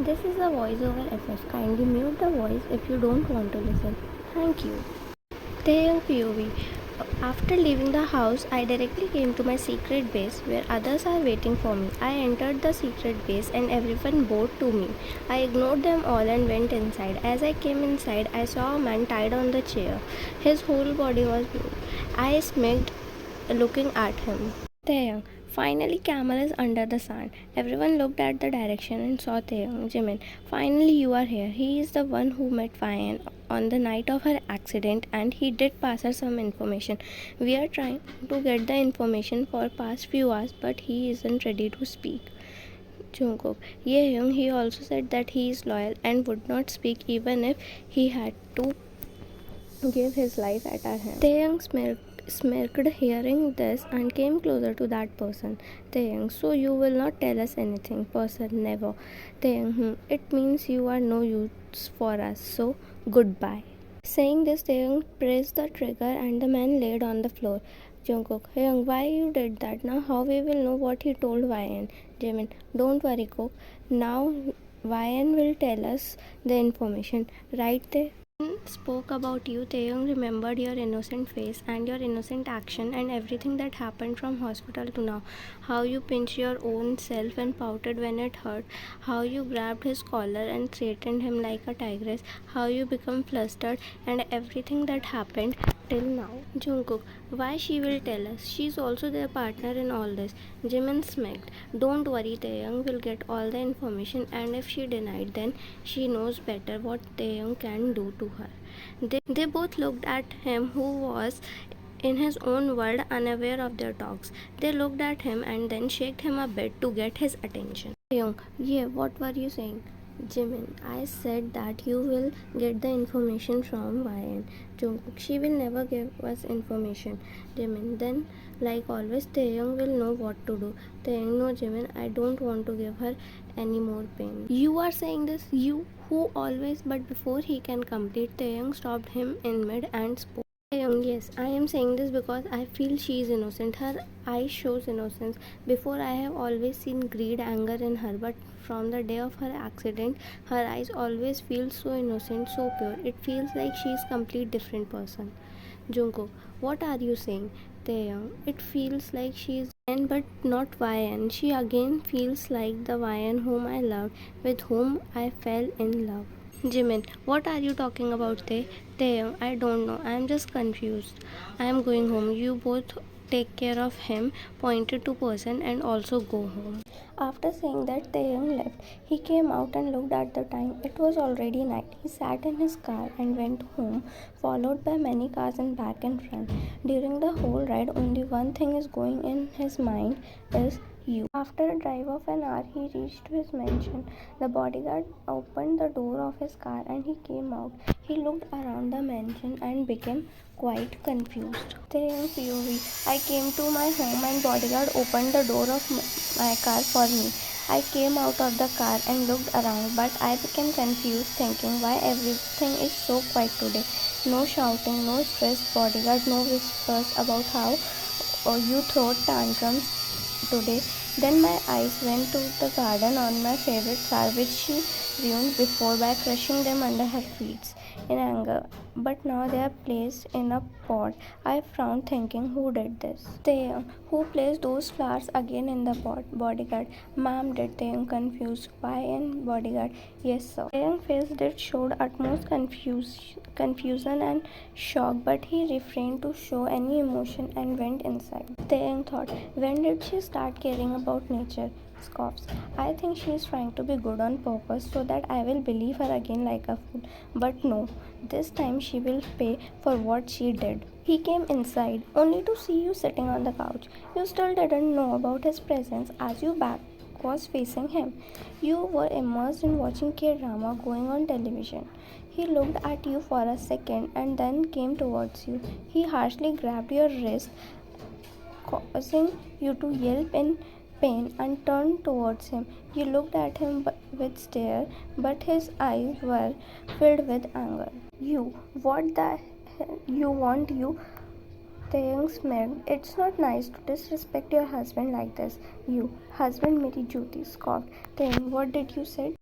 This is the voiceover FF. Kindly mute the voice if you don't want to listen. Thank you. Taehyung POV. After leaving the house, I directly came to my secret base where others are waiting for me. I entered the secret base and everyone bowed to me. I ignored them all and went inside. As I came inside, I saw a man tied on the chair. His whole body was blue. I smirked looking at him. Taehyung. Finally, camel is under the sand. Everyone looked at the direction and saw Taehyung. Jimin. Finally, you are here. He is the one who met Vian on the night of her accident and he did pass her some information. We are trying to get the information for past few hours but he isn't ready to speak. Jungkook. Yehyung, he also said that he is loyal and would not speak even if he had to give his life at our hands. Taehyung smirked hearing this and came closer to that person. Taehyung, so you will not tell us anything. Person, never. Taehyung, it means you are no use for us, so goodbye. Saying this, Taehyung pressed the trigger and the man laid on the floor. Jungkook, Hyung, why you did that? Now how we will know what he told Vian? Jimin, don't worry, Cook. Now Vian will tell us the information. Right there? Spoke about you. Taehyung remembered your innocent face and your innocent action and everything that happened from hospital to now. How you pinched your own self and pouted when it hurt. How you grabbed his collar and threatened him like a tigress. How you become flustered and everything that happened till now. Jungkook, why she will tell us? She's also their partner in all this. Jimin smirked. Don't worry, Taehyung will get all the information and if she denied then she knows better what Taehyung can do to her. They both looked at him who was in his own world unaware of their talks. They looked at him and then shook him a bit to get his attention. Taehyung, yeah, what were you saying? Jimin, I said that you will get the information from Vian. Jungkook, she will never give us information. Jimin, then like always Taehyung will know what to do. Taehyung, no Jimin, I don't want to give her any more pain. You are saying this? You who always, but before he can complete, Taehyung stopped him in mid and spoke. Yes, I am saying this because I feel she is innocent. Her eyes shows innocence. Before I have always seen greed, anger in her, but from the day of her accident, her eyes always feel so innocent, so pure. It feels like she is complete different person. Jungkook, what are you saying? Taehyung, it feels like she is Vian but not Vian. She again feels like the Vian whom I loved, with whom I fell in love. Jimin, what are you talking about, Taehyung, I don't know. I am just confused. I am going home. You both take care of him, pointed to person, and also go home. After saying that, Taehyung left. He came out and looked at the time. It was already night. He sat in his car and went home, followed by many cars in back and front. During the whole ride, only one thing is going in his mind is you. After a drive of an hour, he reached to his mansion. The bodyguard opened the door of his car and he came out. He looked around the mansion and became quite confused. Taehyung POV. I came to my home and bodyguard opened the door of my car for me. I came out of the car and looked around, but I became confused thinking why everything is so quiet today. No shouting, no stress, bodyguard, no whispers about how you throw tantrums today. Then my eyes went to the garden on my favorite flower which she ruined before by crushing them under her feet in anger. But now they are placed in a pot. I frowned thinking who did this. Taehyung, who placed those flowers again in the pot? Bodyguard, ma'am did. Taehyung confused. Why? And bodyguard, yes sir. Taehyung's face did showed utmost confusion and shock, but he refrained to show any emotion and went inside. Taehyung thought, when did she start caring about nature? Scoffs. I think she is trying to be good on purpose so that I will believe her again like a fool. But no, this time she will pay for what she did. He came inside only to see you sitting on the couch. You still didn't know about his presence as your back was facing him. You were immersed in watching K-drama going on television. He looked at you for a second and then came towards you. He harshly grabbed your wrist, causing you to yelp in pain and turned towards him. You looked at him with stare, but his eyes were filled with anger. You, what the hell you want? You Taehyung smirked. It's not nice to disrespect your husband like this. You, husband, meri juti, scoffed. Taehyung, what did you say?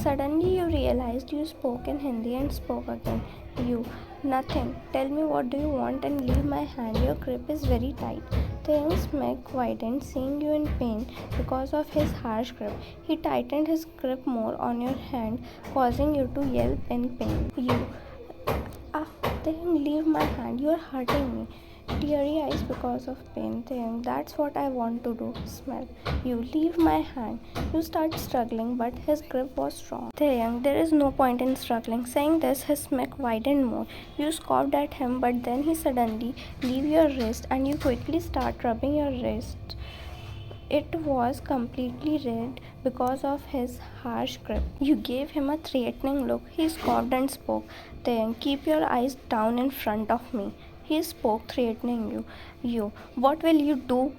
Suddenly you realized you spoke in Hindi and spoke again. You, nothing. Tell me what do you want and leave my hand. Your grip is very tight. Taehyung's neck widened, seeing you in pain because of his harsh grip. He tightened his grip more on your hand, causing you to yelp in pain. You, Taehyung, leave my hand. You are hurting me. Teary eyes because of pain. Taehyung, that's what I want to do. Smell. You, leave my hand. You start struggling, but his grip was strong. Taehyung, there is no point in struggling. Saying this, his neck widened more. You scoffed at him, but then he suddenly leave your wrist and you quickly start rubbing your wrist. It was completely red because of his harsh grip. You gave him a threatening look. He scoffed and spoke. Then keep your eyes down in front of me. He spoke, threatening you. You, what will you do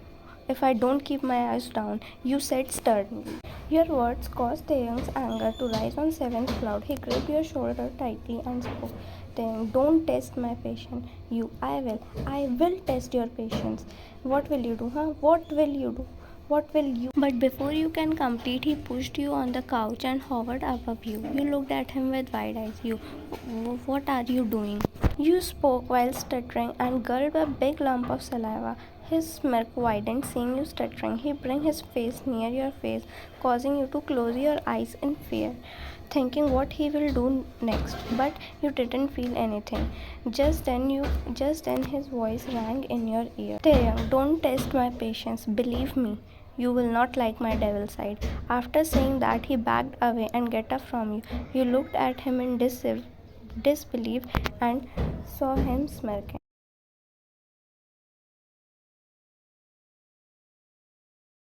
if I don't keep my eyes down? You said sternly. Your words caused Taehyung's anger to rise on seventh cloud. He gripped your shoulder tightly and spoke. Taehyung, don't test my patience. You, I will test your patience. What will you do, huh? What will you do? What will you? But before you can complete, he pushed you on the couch and hovered above you. You looked at him with wide eyes. You, what are you doing? You spoke while stuttering and gulped a big lump of saliva. His smirk widened, seeing you stuttering. He brought his face near your face, causing you to close your eyes in fear, thinking what he will do next. But you didn't feel anything. Just then his voice rang in your ear. Taehyung, don't test my patience. Believe me, you will not like my devil side. After saying that, he backed away and got up from you. You looked at him in disbelief and saw him smirking.